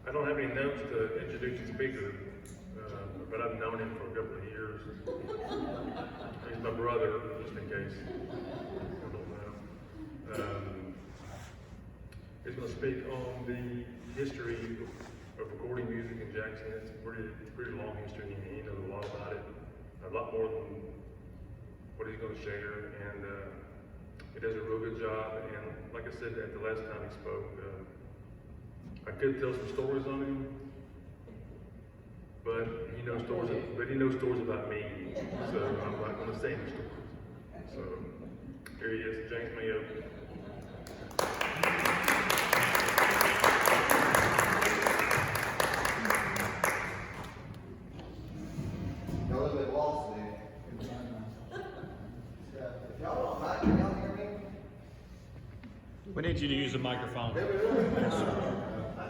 I don't have any notes to introduce the speaker, but I've known him for a couple of years. He's my brother, just in case you don't know. He's going to speak on the history of recording music in Jackson. It's a pretty long history, and he knows a lot about it, a lot more than what he's going to share, and he does a real good job. And like I said at the last time he spoke, I could tell some stories on him, but he knows stories about me, so I'm not going to say any stories. So here he is, James Mayo. Y'all a little bit lost there. If y'all don't mind, can y'all hear me? We need you to use the microphone.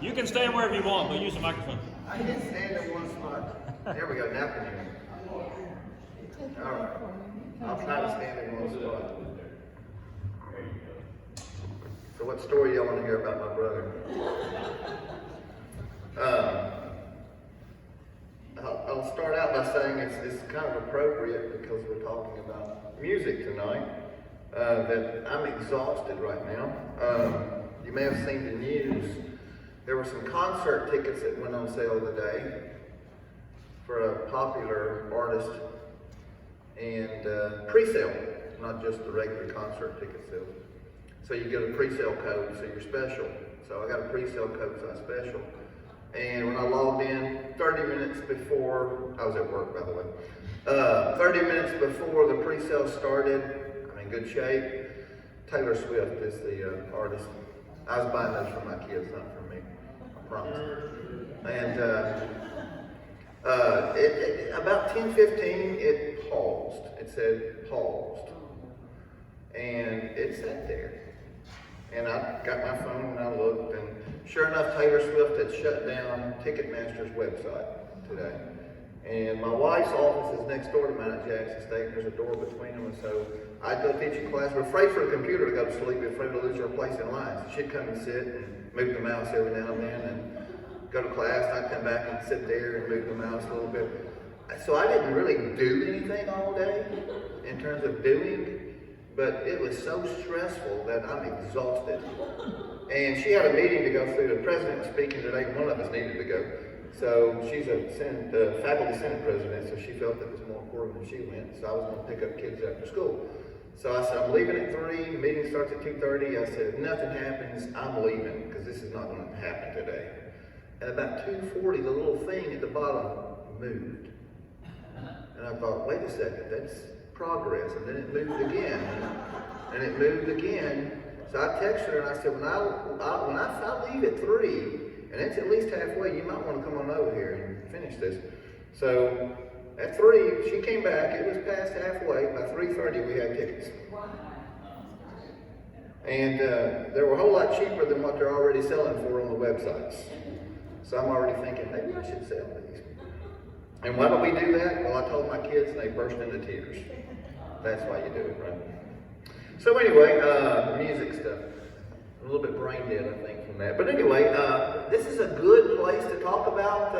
You can stand wherever you want, but use the microphone. I can stand in one spot. There we go, now can you hear me? All right. I'll try to stand in one spot. So what story y'all want to hear about my brother? I'll start out by saying it's kind of appropriate because we're talking about music tonight, that I'm exhausted right now. You may have seen the news. There were some concert tickets that went on sale today for a popular artist, and pre-sale, not just the regular concert ticket sale. So you get a pre-sale code, so you're special. So I got a pre-sale code, so I'm special. And when I logged in 30 minutes before, I was at work by the way, 30 minutes before the pre-sale started, I'm in good shape. Taylor Swift is the artist. I was buying those for my kids, not for me, I promise. And about 10:15, it paused. It said paused. And it sat there. And I got my phone and I looked, and sure enough, Taylor Swift had shut down Ticketmaster's website today. And my wife's office is next door to mine at Jackson State, and there's a door between them, and so I'd go teach a class. We're afraid for the computer to go to sleep, we're afraid to lose our place in line. So she'd come and sit and move the mouse every now and then, and go to class, and I'd come back and sit there and move the mouse a little bit. So I didn't really do anything all day in terms of doing, but it was so stressful that I'm exhausted. And she had a meeting to go through. The president was speaking today. One of us needed to go. So she's a faculty senate president, so she felt it was more important than she went. So I was going to pick up kids after school. So I said, I'm leaving at 3. The meeting starts at 2:30. I said, if nothing happens, I'm leaving, because this is not going to happen today. And about 2:40, the little thing at the bottom moved. And I thought, wait a second, that's progress. And then it moved again. And it moved again. So I texted her and I said, when I leave at 3, and it's at least halfway, you might want to come on over here and finish this. So at 3, she came back. It was past halfway. By 3:30, we had tickets. And they were a whole lot cheaper than what they're already selling for on the websites. So I'm already thinking, maybe I should sell these. And why do we do that? Well, I told my kids, and they burst into tears. That's why you do it, right? So anyway, music stuff. A little bit brain dead, I think, from that. But anyway, this is a good place to talk about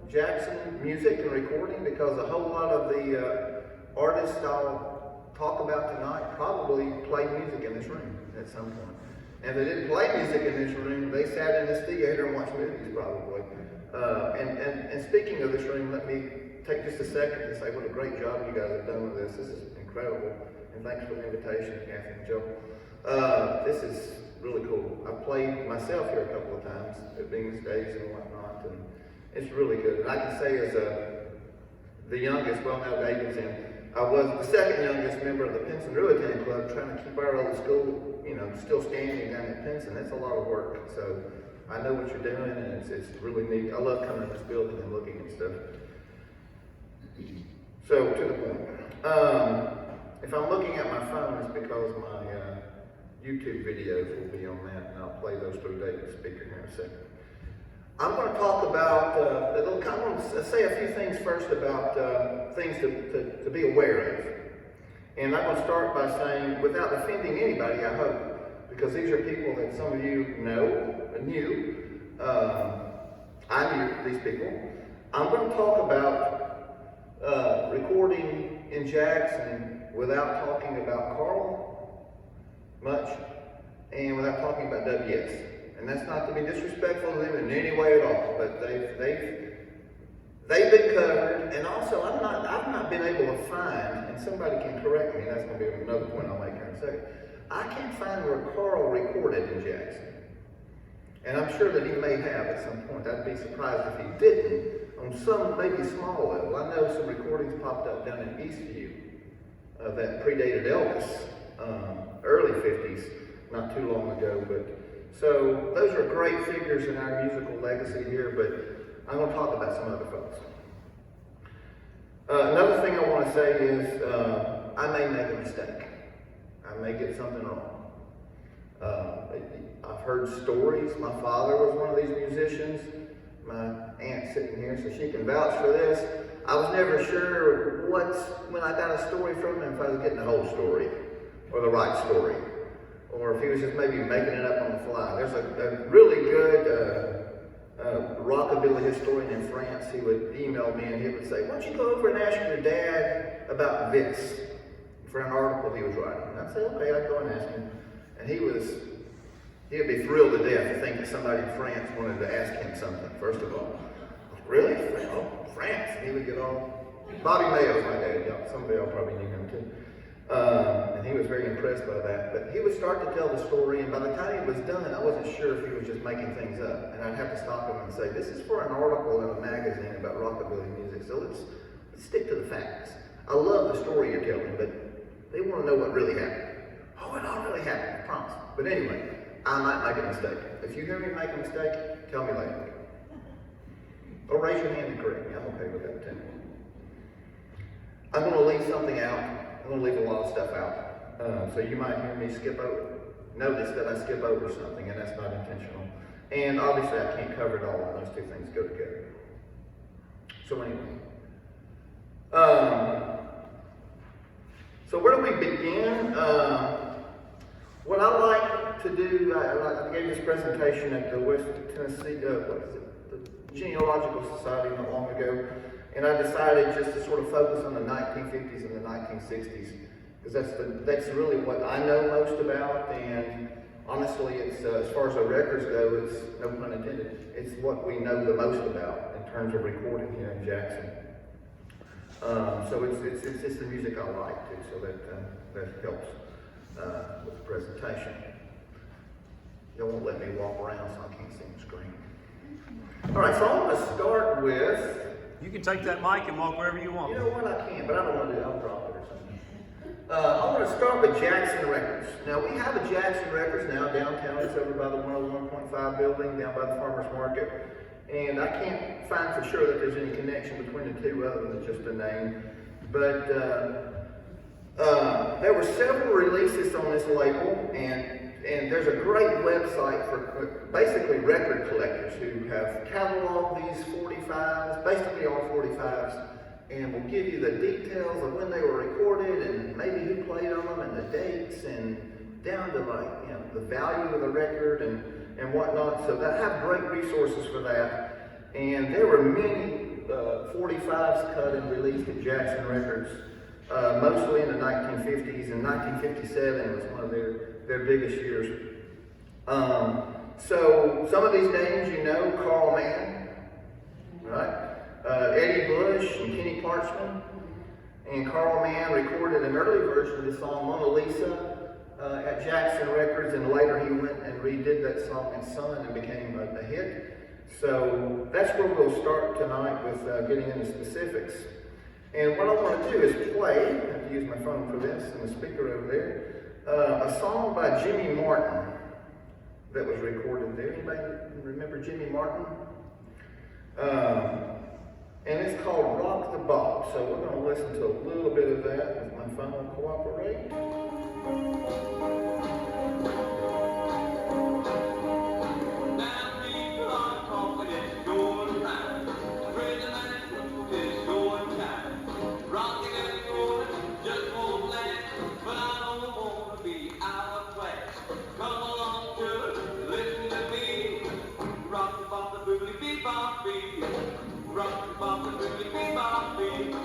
Jackson music and recording, because a whole lot of the artists I'll talk about tonight probably played music in this room at some point. And if they didn't play music in this room, they sat in this theater and watched movies probably. And speaking of this room, let me take just a second to say what a great job you guys have done with this. This is incredible. And thanks for the invitation, Kathy and Joe. This is really cool. I've played myself here a couple of times at Bemis Days and whatnot, and it's really good. And I can say as the youngest, well now David's in, I was the second youngest member of the Pinson Ruatan Club, trying to keep our old school, still standing down at Pinson. That's a lot of work. So I know what you're doing, and it's really neat. I love coming to this building and looking and stuff. So to the point. If I'm looking at my phone, it's because my YouTube videos will be on that, and I'll play those through David's speaker here in a second. I'm going to talk about, I want to say a few things first about things to be aware of. And I'm going to start by saying, without offending anybody, I hope, because these are people that some of you know, knew, these people. I'm going to talk about recording in Jackson without talking about Carl much, and without talking about WS. And that's not to be disrespectful to them in any way at all, but they've been covered, and also I've not been able to find, and somebody can correct me, and that's going to be another point I'll make here in a second. I can't find where Carl recorded in Jackson. And I'm sure that he may have at some point. I'd be surprised if he didn't, on some maybe small level. I know some recordings popped up down in Eastview that predated Elvis, early 50s, not too long ago. But so those are great figures in our musical legacy here, but I'm going to talk about some other folks. Another thing I want to say is I may make a mistake. I may get something wrong. I've heard stories. My father was one of these musicians. My aunt's sitting here, so she can vouch for this. I was never sure when I got a story from him, if I was getting the whole story, or the right story, or if he was just maybe making it up on the fly. There's a really good rockabilly historian in France. He would email me and he would say, "Why don't you go over and ask your dad about this?" for an article he was writing. And I'd say, okay, I'd go and ask him. And he would be thrilled to death to think that somebody in France wanted to ask him something, first of all. Really? Oh, France? And he would get all, Bobby Mayo was my dad. Some of y'all probably knew him too. And he was very impressed by that. But he would start to tell the story, and by the time it was done, I wasn't sure if he was just making things up. And I'd have to stop him and say, this is for an article in a magazine about rockabilly music, so let's stick to the facts. I love the story you're telling, but they want to know what really happened. Oh, it all really happened, I promise. But anyway, I might make a mistake. If you hear me make a mistake, tell me later. Or raise your hand and correct me. I'm okay with that too. I'm going to leave something out. I'm going to leave a lot of stuff out. So you might hear me notice that I skip over something, and that's not intentional. And obviously I can't cover it all, and those two things go together. So anyway. So where do we begin? What I like to do, I gave this presentation at the West Tennessee, the Genealogical Society not long ago, and I decided just to sort of focus on the 1950s and the 1960s, because that's really what I know most about, and honestly, it's as far as the records go, it's no pun intended, it's what we know the most about in terms of recording here in Jackson. So it's the music I like too, so that helps with the presentation. Y'all won't let me walk around, so I can't see the screen. All right, so I'm going to start with. You can take that mic and walk wherever you want. You know what, I can, but I don't want to do it. I'll drop it or something. I'm going to start with Jackson Records. Now, we have a Jackson Records now downtown. It's over by the 101.5 building, down by the Farmers Market. And I can't find for sure that there's any connection between the two other than just a name. But there were several releases on this label, and there's a great website for basically record collectors who have cataloged these 45s, basically all 45s, and will give you the details of when they were recorded and maybe who played on them and the dates and down to the value of the record and whatnot. So they have great resources for that. And there were many 45s cut and released at Jackson Records, mostly in the 1950s, and 1957 was one of their biggest years. So some of these names you know, Carl Mann, right? Eddie Bush and Kenny Parchman. And Carl Mann recorded an early version of the song Mona Lisa at Jackson Records, and later he went and redid that song in Sun and became a hit. So that's where we'll start tonight with getting into specifics. And what I want to do is play, I have to use my phone for this, and the speaker over there, a song by Jimmy Martin that was recorded there. Anybody remember Jimmy Martin? And it's called Rock the Box. So we're going to listen to a little bit of that if my phone will cooperate. Rock the bop, the boobly beep bop beep. Rock the bop and really bebop beat.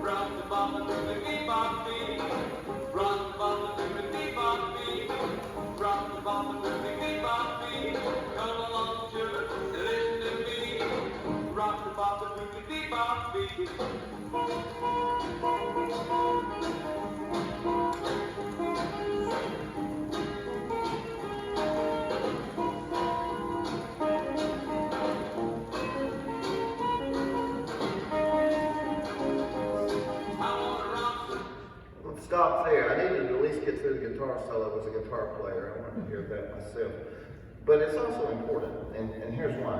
Rock the bop and really bebop beat. Rock the bop and really bebop beat. Rock the bop and really bebop beat. Come along, children, and listen to me. Rock the bop and really bebop beat. Stop there. I needed to at least get through the guitar solo as a guitar player. I wanted to hear that myself. But it's also important, and here's why.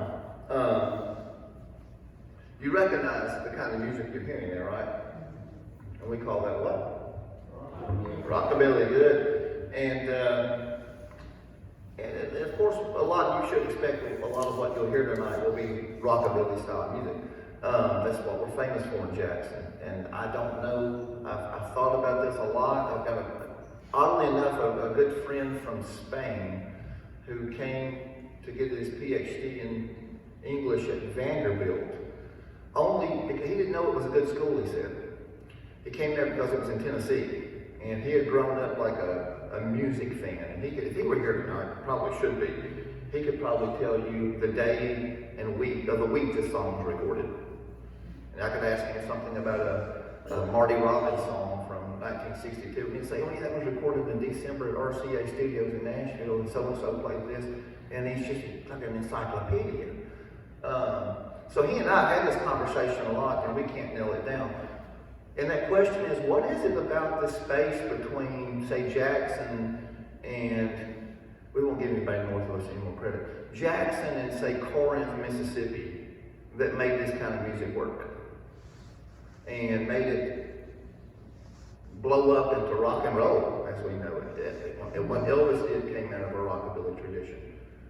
You recognize the kind of music you're hearing there, right? And we call that what? Rockabilly, good. And of course, a lot, you should expect a lot of what you'll hear tonight will be rockabilly style music. That's what we're famous for in Jackson. And I don't know, I've thought about this a lot. I've got, oddly enough, a good friend from Spain who came to get his PhD in English at Vanderbilt. Only because he didn't know it was a good school, he said. He came there because it was in Tennessee. And he had grown up like a music fan. And he could, if he were here tonight, probably should be, he could probably tell you the day and week of the week this song was recorded. And I could ask him something about a Marty Robbins song from 1962, and he'd say, oh yeah, that was recorded in December at RCA Studios in Nashville, and so-and-so played this, and he's just like an encyclopedia. So he and I had this conversation a lot, and we can't nail it down. And that question is, what is it about the space between, say, Jackson and, we won't give anybody north of us any more credit, Jackson and, say, Corinth, Mississippi, that made this kind of music work? And made it blow up into rock and roll as we know it. And what Elvis did came out of a rockabilly tradition.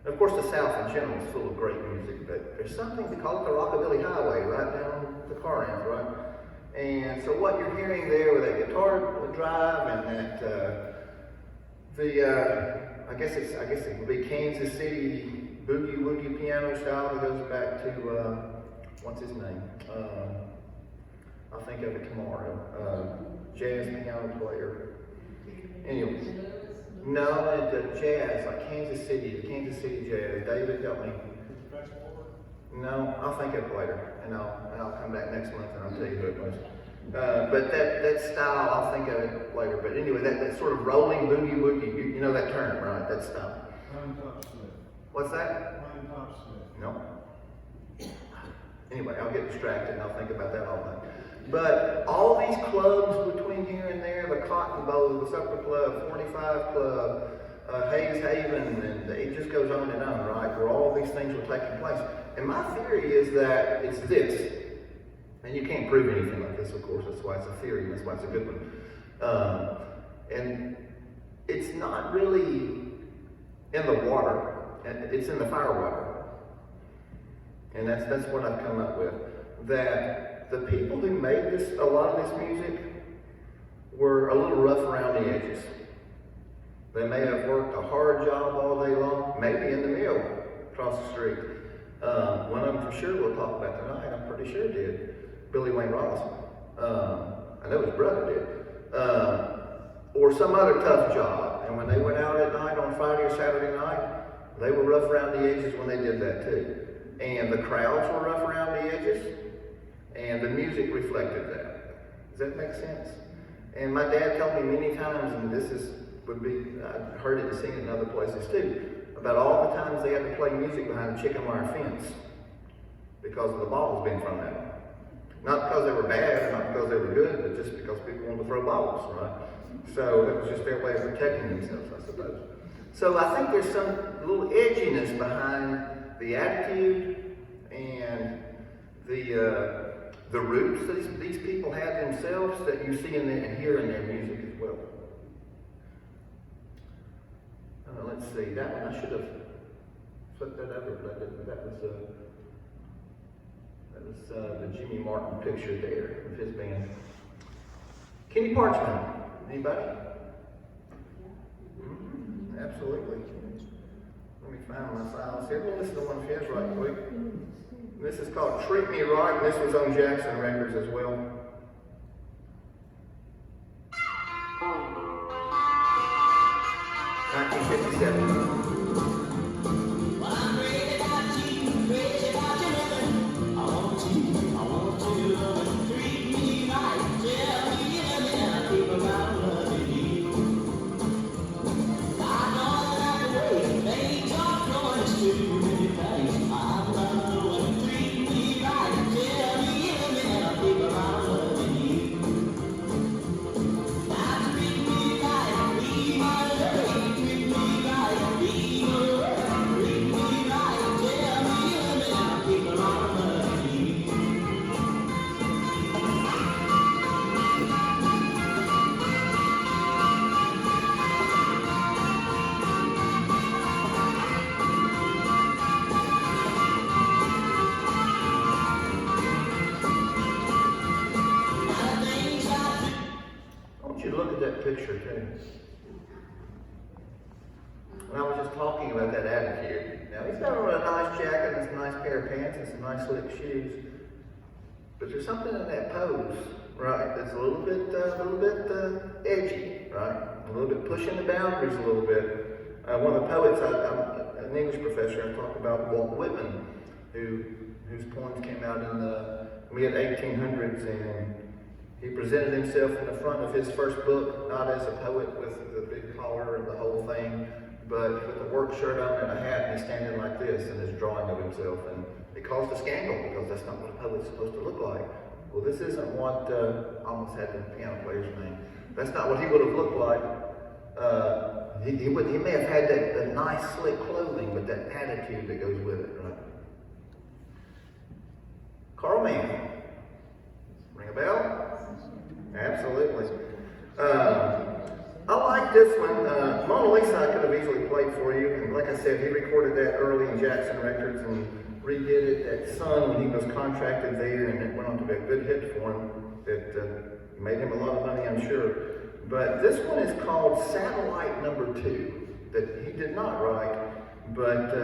Of course, the South in general is full of great music, but there's something, we call it the rockabilly highway, right down the car ends, right? And so what you're hearing there with that guitar drive and that, I guess it would be Kansas City boogie woogie piano style that goes back to, what's his name? I'll think of it tomorrow. Jazz piano player. Anyway, no, the jazz, like Kansas City Jazz. David, help me. No, I'll think of it later, and I'll come back next month and I'll tell you who it was. But that style, I'll think of it later. But anyway, that sort of rolling boogie woogie, you know that term, right? That style. What's that? No. Anyway, I'll get distracted and I'll think about that all night. But all these clubs between here and there, the Cotton Bowl, the Supper Club, 45 Club, Hayes Haven, and it just goes on and on, right? Where all these things were taking place. And my theory is that it's this. And you can't prove anything like this, of course. That's why it's a theory. That's why it's a good one. And it's not really in the water. It's in the fire water. And that's what I've come up with. That the people who made a lot of this music were a little rough around the edges. They may have worked a hard job all day long, maybe in the mill across the street. One of them for sure we'll talk about tonight, I'm pretty sure did, Billy Wayne Robinson. I know his brother did. Or some other tough job. And when they went out at night on Friday or Saturday night, they were rough around the edges when they did that too. And the crowds were rough around the edges. And the music reflected that. Does that make sense? And my dad told me many times, and I've heard it and seen it in other places too, about all the times they had to play music behind a chicken wire fence because of the balls being thrown at them. Not because they were bad, not because they were good, but just because people wanted to throw balls, right? So it was just their way of protecting themselves, I suppose. So I think there's some little edginess behind the attitude and the roots that these people had themselves that you see and hear in their music as well. Let's see, that one I should have flipped that over, but I didn't. That was the Jimmy Martin picture there of his band. Kenny Parchman, anybody? Absolutely. Let me find my files here. We'll listen to one of his right quick. This is called Treat Me Right, and this was on Jackson Records as well. 1957. Picture too. And I was just talking about that attitude. Now he's got on a nice jacket and a nice pair of pants and some nice slick shoes. But there's something in that pose, right? That's a little bit edgy, right? A little bit pushing the boundaries a little bit. One of the poets, I'm an English professor, I talked about Walt Whitman, whose poems came out in the mid-1800s, and he presented himself in the front of his first book, not as a poet with the big collar and the whole thing, but with a work shirt on and a hat, and he's standing like this in his drawing of himself. And it caused a scandal because that's not what a poet's supposed to look like. Well, this isn't what, I almost had the piano player's name. That's not what he would have looked like. He may have had that nice, slick clothing, but that attitude that goes with it, right? Carl Mann. Ring a bell? Absolutely. I like this one. Mona Lisa I could have easily played for you. And like I said, he recorded that early in Jackson Records and redid it at Sun when he was contracted there, and it went on to be a good hit for him. It made him a lot of money, I'm sure. But this one is called Satellite Number 2, that he did not write, but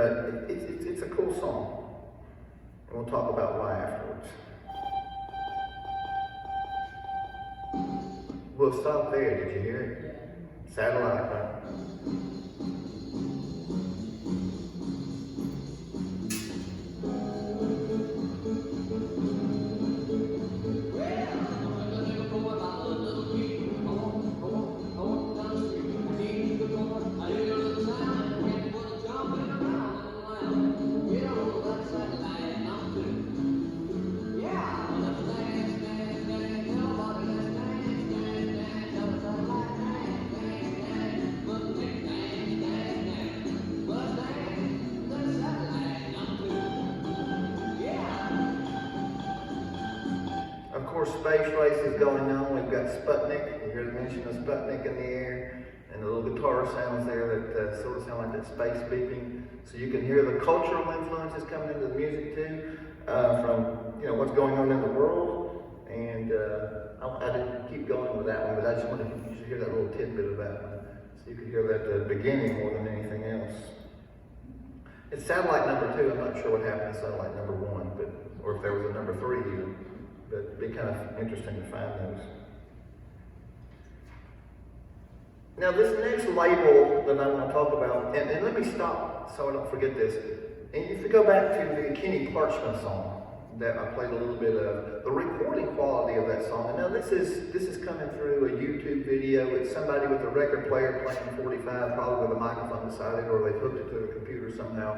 it's a cool song. And we'll talk about why afterwards. We'll stop there. Did you hear it? Satellite, right? Space race is going on. We've got Sputnik. You hear the mention of Sputnik in the air, and the little guitar sounds there that sort of sound like that space beeping. So you can hear the cultural influences coming into the music too, from what's going on in the world. And I didn't keep going with that one, but I just wanted you to hear that little tidbit of that one, so you could hear that at the beginning more than anything else. It's satellite number 2. I'm not sure what happened to satellite number 1, or if there was a number 3 even. But it'd be kind of interesting to find those. Now this next label that I want to talk about, and let me stop so I don't forget this. And if you go back to the Kenny Clarkson song that I played a little bit of, the recording quality of that song, and now this is coming through a YouTube video. It's somebody with a record player playing 45, probably with a microphone beside it, or they've hooked it to a computer somehow.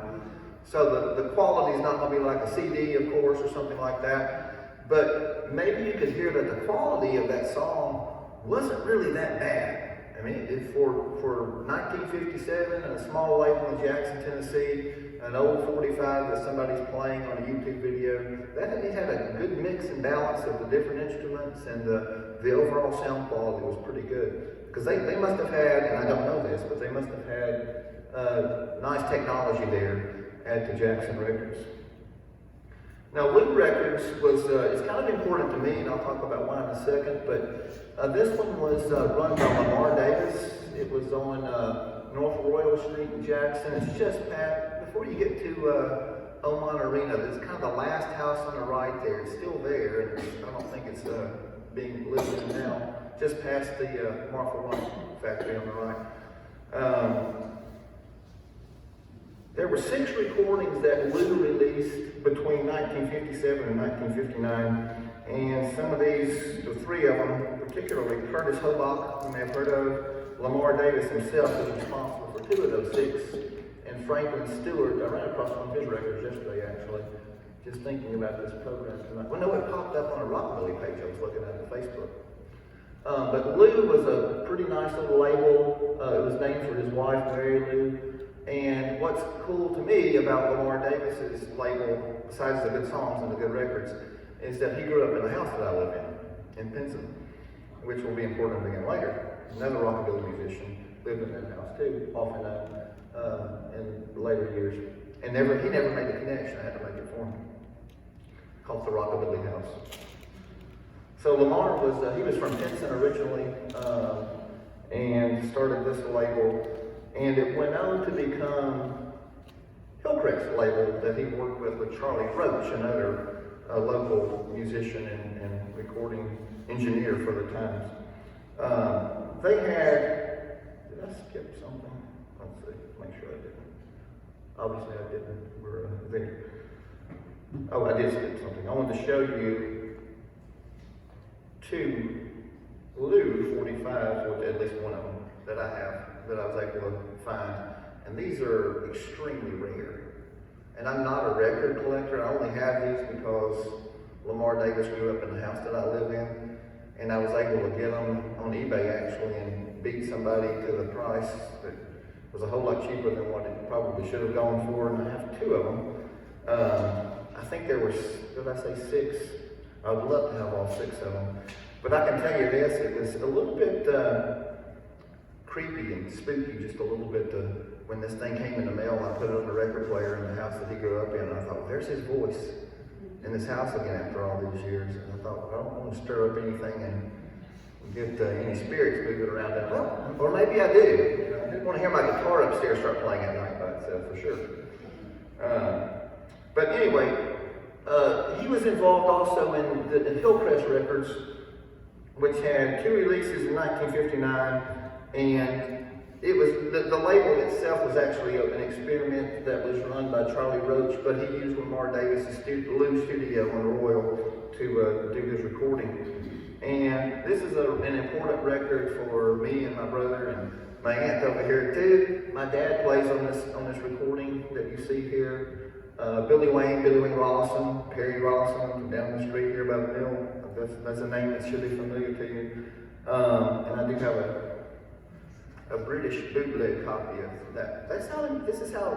So the quality is not going to be like a CD, of course, or something like that. But maybe you could hear that the quality of that song wasn't really that bad. I mean, for 1957 and a small label in Jackson, Tennessee, an old 45 that somebody's playing on a YouTube video, that it had a good mix and balance of the different instruments, and the overall sound quality was pretty good. Because they must have had, and I don't know this, but they must have had nice technology there at the Jackson Records. Now, Wood Records was, it's kind of important to me, and I'll talk about why in a second, but this one was run by Lamar Davis. It was on North Royal Street in Jackson. It's just before you get to Oman Arena. It's kind of the last house on the right there, it's still there, and I don't think it's being lived in now, just past the Martha Wine factory on the right. There were 6 recordings that Lou released between 1957 and 1959, and some of these, the 3 of them, particularly Curtis Hobach, you may have heard of, Lamar Davis himself is responsible for 2 of those 6, and Franklin Stewart. I ran across one of his records yesterday, actually, just thinking about this program tonight. Well, no, it popped up on a Rockabilly page I was looking at on Facebook. But Lou was a pretty nice little label. It was named for his wife, Mary Lou. And what's cool to me about Lamar Davis's label, besides the good songs and the good records, is that he grew up in the house that I live in Pinson, which will be important again later. Another rockabilly musician lived in that house too, off and on in later years. And he never made the connection. I had to make it for him. Called the Rockabilly House. So Lamar he was from Pinson originally, and started this label. And it went on to become Hillcrest's label that he worked with Charlie Roach, another local musician and recording engineer for the times. They had, did I skip something? Let's see, make sure I didn't. Obviously I didn't. We're there. Oh, I did skip something. I wanted to show you 2 Lou 45s, with at least one of them that I have, that I was able to find. And these are extremely rare. And I'm not a record collector. I only have these because Lamar Davis grew up in the house that I live in. And I was able to get them on eBay actually and beat somebody to the price that was a whole lot cheaper than what it probably should have gone for. And I have 2 of them. I think there were, did I say 6? I would love to have all 6 of them. But I can tell you this, it was a little bit creepy and spooky, just a little bit. When this thing came in the mail, I put it on the record player in the house that he grew up in, and I thought, well, there's his voice in this house again after all these years. And I thought, well, I don't want to stir up anything and get any spirits moving around that. Well, or maybe I do. You know, I didn't want to hear my guitar upstairs start playing at night by itself, for sure. But anyway, he was involved also in the Hillcrest Records, which had 2 releases in 1959, and it was the label itself was actually an experiment that was run by Charlie Roach, but he used Lamar Davis' Lou studio on Royal to do his recording. And this is an important record for me and my brother and my aunt over here too. My dad plays on this recording that you see here. Billy Wayne Rollison, Perry Rollison from down the street here by the mill. That's a name that should be familiar to you. And I do have a British bootleg copy of that. This is how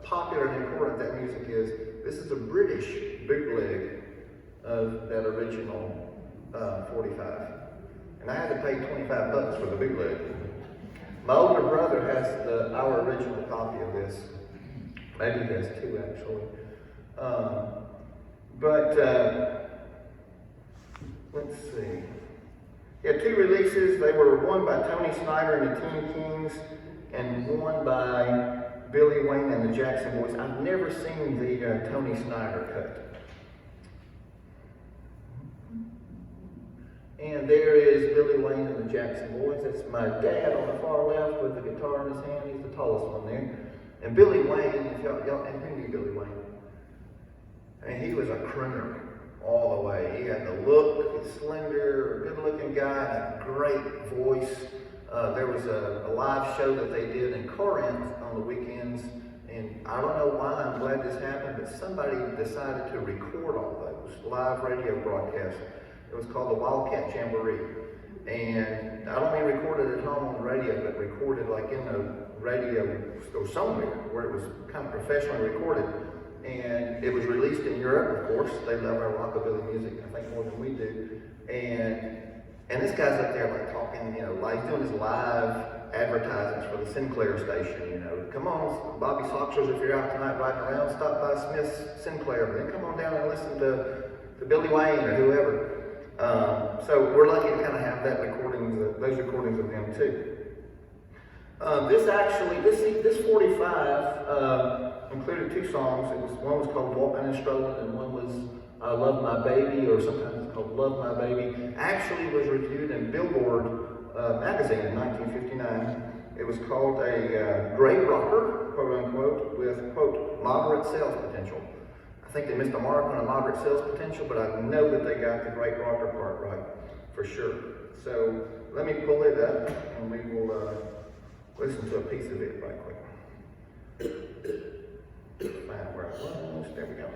popular and important that music is. This is a British bootleg of that original 45. And I had to pay $25 for the bootleg. My older brother has our original copy of this. Maybe he has 2 actually. Let's see. He had 2 releases. They were one by Tony Snyder and the Teen Kings, and one by Billy Wayne and the Jackson Boys. I've never seen the Tony Snyder cut. And there is Billy Wayne and the Jackson Boys. That's my dad on the far left with the guitar in his hand. He's the tallest one there. And Billy Wayne, if y'all and who knew Billy Wayne? I mean, he was a crooner all the way. He had the look, he's slender, good-looking guy, a great voice. There was a live show that they did in Corinth on the weekends, and I don't know why, I'm glad this happened, but somebody decided to record all those live radio broadcasts. It was called the Wildcat Jamboree. And I don't mean recorded at home on the radio, but recorded like in a radio or somewhere where it was kind of professionally recorded. And it was released in Europe, of course. They love our rockabilly music, I think, more than we do. And this guy's up there like talking, you know, like he's doing his live advertisements for the Sinclair station, you know. Come on, Bobby Soxers, if you're out tonight riding around, stop by Smith's Sinclair. Then come on down and listen to Billy Wayne or whoever. So we're lucky to kind of have those recordings of him too. This 45, included two songs. One was called Walking and Strolling, and one was I Love My Baby, or sometimes it's called Love My Baby. Actually was reviewed in Billboard magazine in 1959. It was called a great rocker, quote unquote, with, quote, moderate sales potential. I think they missed the mark on a moderate sales potential, but I know that they got the great rocker part right, for sure. So let me pull it up, and we will listen to a piece of it right quick. Find where it was. There we go.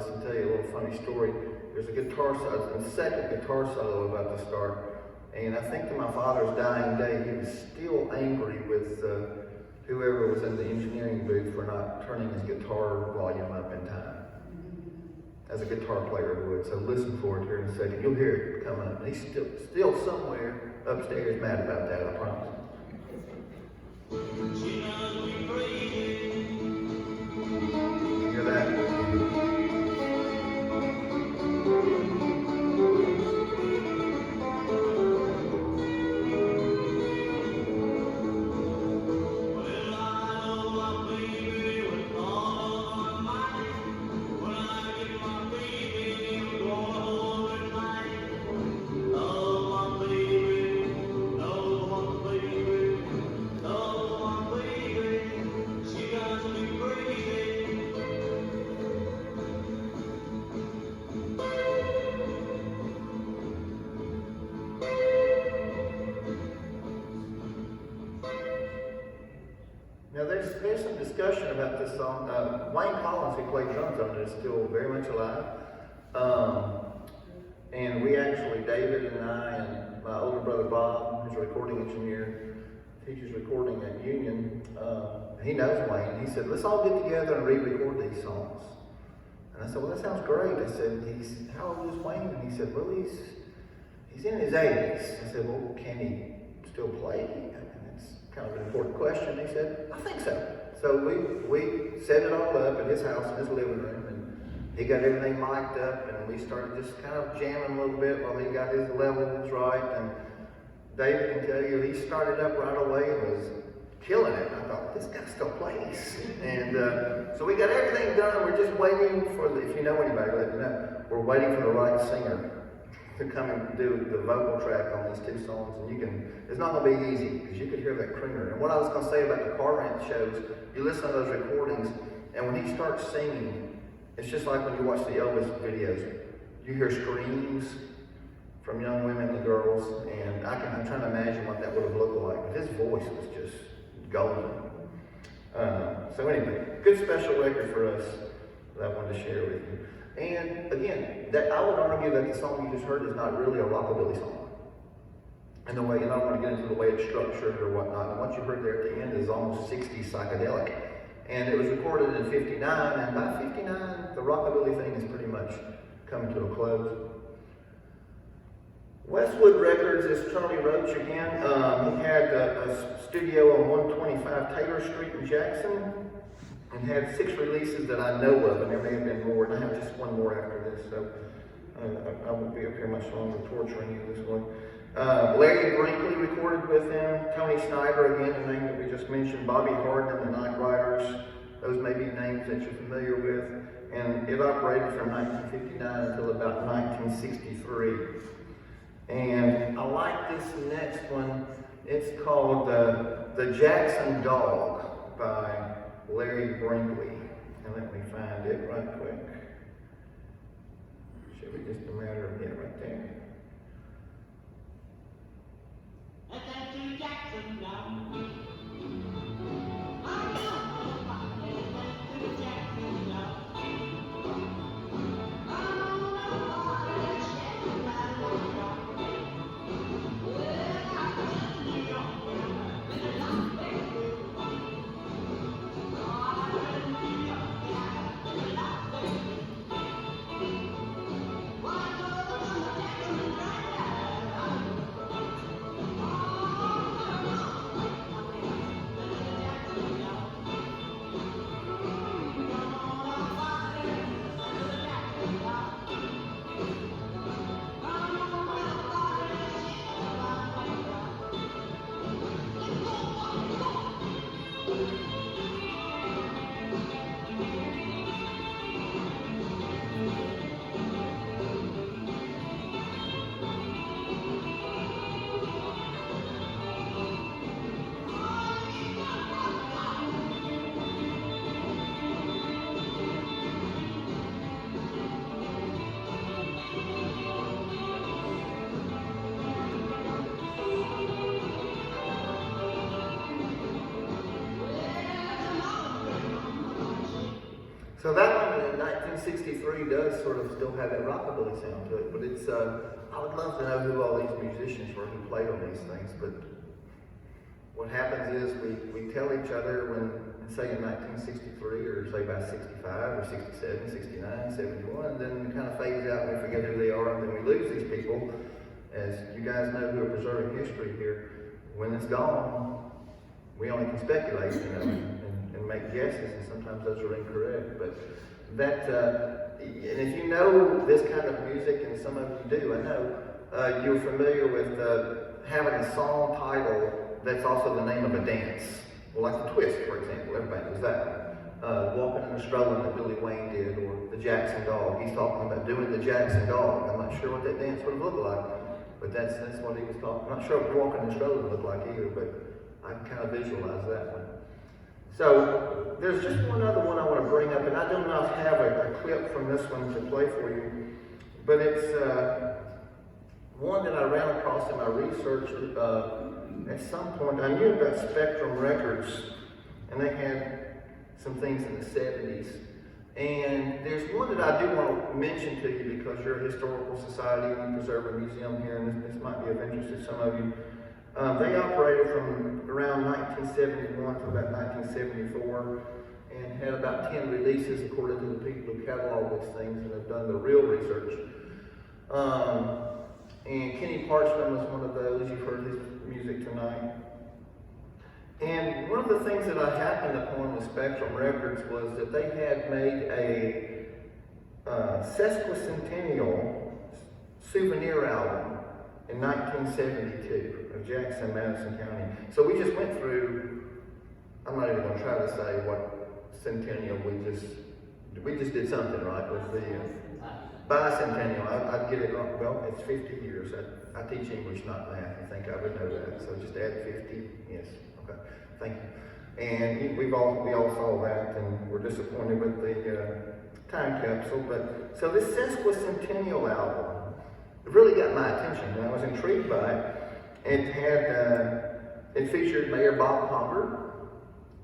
And tell you a little funny story. There's a guitar solo, the second guitar solo about to start, and I think to my father's dying day, he was still angry with whoever was in the engineering booth for not turning his guitar volume up in time, as a guitar player would. So listen for it here in a second. You'll hear it coming up. And he's still somewhere upstairs mad about that, I promise. You hear that? Now there's some discussion about this song. Wayne Collins, who played drums on it, is still very much alive. And we actually, David and I and my older brother Bob, who's a recording engineer, teaches recording at Union, he knows Wayne. He said, let's all get together and re-record these songs. And I said, well, that sounds great. I said, how old is Wayne? And he said, well, he's in his 80s. I said, well, can he still play? Kind of an important question. He said, I think so. So we set it all up at his house, in his living room, and he got everything mic'd up, and we started just kind of jamming a little bit while he got his levels right. And David can tell you, he started up right away and was killing it. I thought, this guy still plays. And so we got everything done. We're just waiting for if you know anybody, let me know. We're waiting for the right singer to come and do the vocal track on these two songs, and it's not going to be easy, because you could hear that crooner. And what I was going to say about the car rent shows, you listen to those recordings, and when he starts singing, it's just like when you watch the Elvis videos. You hear screams from young women and girls, and I'm trying to imagine what that would have looked like. But his voice was just golden. So anyway, good special record for us that I wanted to share with you. And again, I would argue that the song you just heard is not really a rockabilly song. And the way, I don't want to get into the way it's structured or whatnot. And what you heard there at the end is almost 60s psychedelic. And it was recorded in 59, and by 59, the rockabilly thing is pretty much coming to a close. Westwood Records is Charlie Roach again. He had a studio on 125 Taylor Street in Jackson, and had 6 releases that I know of, and there may have been more, and I have just one more after this, so I won't be up here much longer torturing you this one. Larry Brinkley recorded with him, Tony Snyder, again, a name that we just mentioned, Bobby Hart and the Night Riders, those may be names that you're familiar with. and it operated from 1959 until about 1963. And I like this next one. It's called The Jackson Dog by Larry Brinkley. And let me find it right quick. Should be just a matter of it right there. So that one in 1963 does sort of still have that rockabilly sound to it, but it's, I would love to know who all these musicians were who played on these things, but what happens is we tell each other when, say in 1963, or say by 65, or 67, 69, 71, and then it kind of fades out and we forget who they are, and then we lose these people. As you guys know who are preserving history here, when it's gone, we only can speculate, you know, and make guesses, and sometimes those are incorrect. But that, and if you know this kind of music, and some of you do, I know, you're familiar with having a song title that's also the name of a dance. Well, like the Twist, for example, everybody knows that. Walking and Strolling that Billy Wayne did, or the Jackson Dog. He's talking about doing the Jackson Dog. I'm not sure what that dance would look like, but that's what he was talking. I'm not sure what Walking and Strolling looked like either, but I can kind of visualize that one. So there's just one other one I want to bring up, and I do not have a clip from this one to play for you, but it's one that I ran across in my research. At some point, I knew about Spectrum Records, and they had some things in the 70s. And there's one that I do want to mention to you because you're a historical society and you preserve a museum here, and this might be of interest to some of you. They operated from around 1971 to about 1974 and had about 10 releases according to the people who catalog these things and have done the real research. And Kenny Parchman was one of those. You've heard his music tonight. And one of the things that I happened upon with Spectrum Records was that they had made a sesquicentennial souvenir album in 1972 of Jackson, Madison County. So we just went through, I'm not even going to try to say what centennial we just did something, right, with the bicentennial. I'd get it wrong. Well, it's 50 years. I teach English, not math. I think I would know that. So just add 50. Yes. Okay. Thank you. And we all saw that, and we're disappointed with the time capsule. But so this sesquicentennial album really got my attention, and I was intrigued by it. It had it featured Mayor Bob Conger,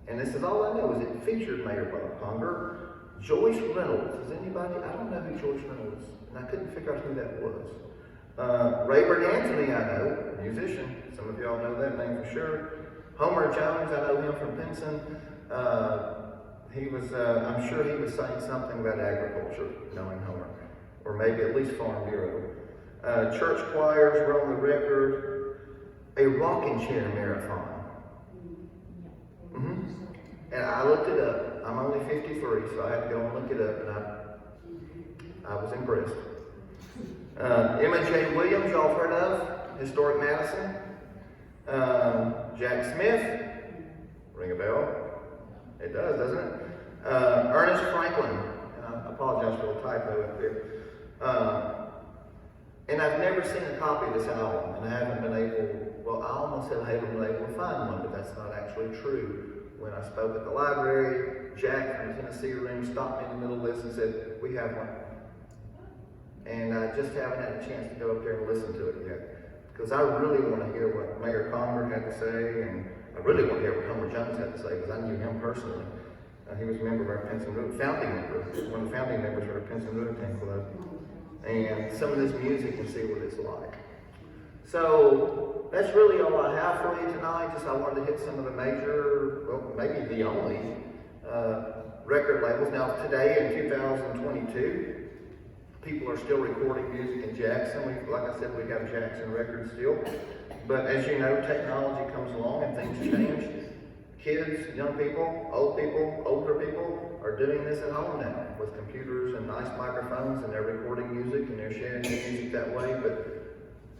and this is all I know is it featured Mayor Bob Conger. Joyce Reynolds. Is anybody? I don't know who Joyce Reynolds is, and I couldn't figure out who that was. Rayburn Anthony, I know, musician. Some of y'all know that name for sure. Homer Jones, I know him from Pinson. He was, I'm sure he was saying something about agriculture, knowing Homer, or maybe at least Farm Bureau. Church choirs were on the record. A rocking chair marathon. Mm-hmm. And I looked it up. I'm only 53, so I had to go and look it up, and I was impressed. Emma J. Williams, y'all heard of? Historic Madison. Jack Smith. Ring a bell? It does, doesn't it? Ernest Franklin. I apologize for the typo up there. And I've never seen a copy of this album, and I haven't been able, well, I almost said I haven't been able to find one, but that's not actually true. When I spoke at the library, Jack from the Tennessee room stopped me in the middle of this and said, we have one. And I just haven't had a chance to go up there and listen to it yet. Because I really want to hear what Mayor Conver had to say, and I really want to hear what Homer Jones had to say, because I knew him personally. He was a member of our Pinson Road, founding member, one of the founding members of our Pinson Road Club. And some of this music and see what it's like. So that's really all I have for you tonight. Just I wanted to hit some of the major, well, maybe the only record labels. Now today in 2022, people are still recording music in Jackson. Like I said, we have Jackson Records still. But as you know, technology comes along and things change. Kids, young people, older people are doing this at home now with computers and nice microphones, and they're recording music and they're sharing the music that way. But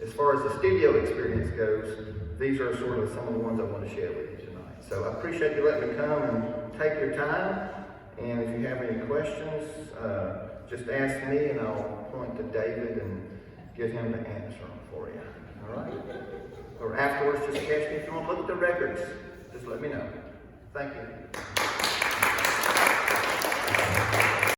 as far as the studio experience goes, these are sort of some of the ones I want to share with you tonight. So I appreciate you letting me come and take your time. And if you have any questions, just ask me and I'll point to David and get him to answer them for you. All right? Or afterwards, just catch me if you want to look at the records. Just let me know. Thank you.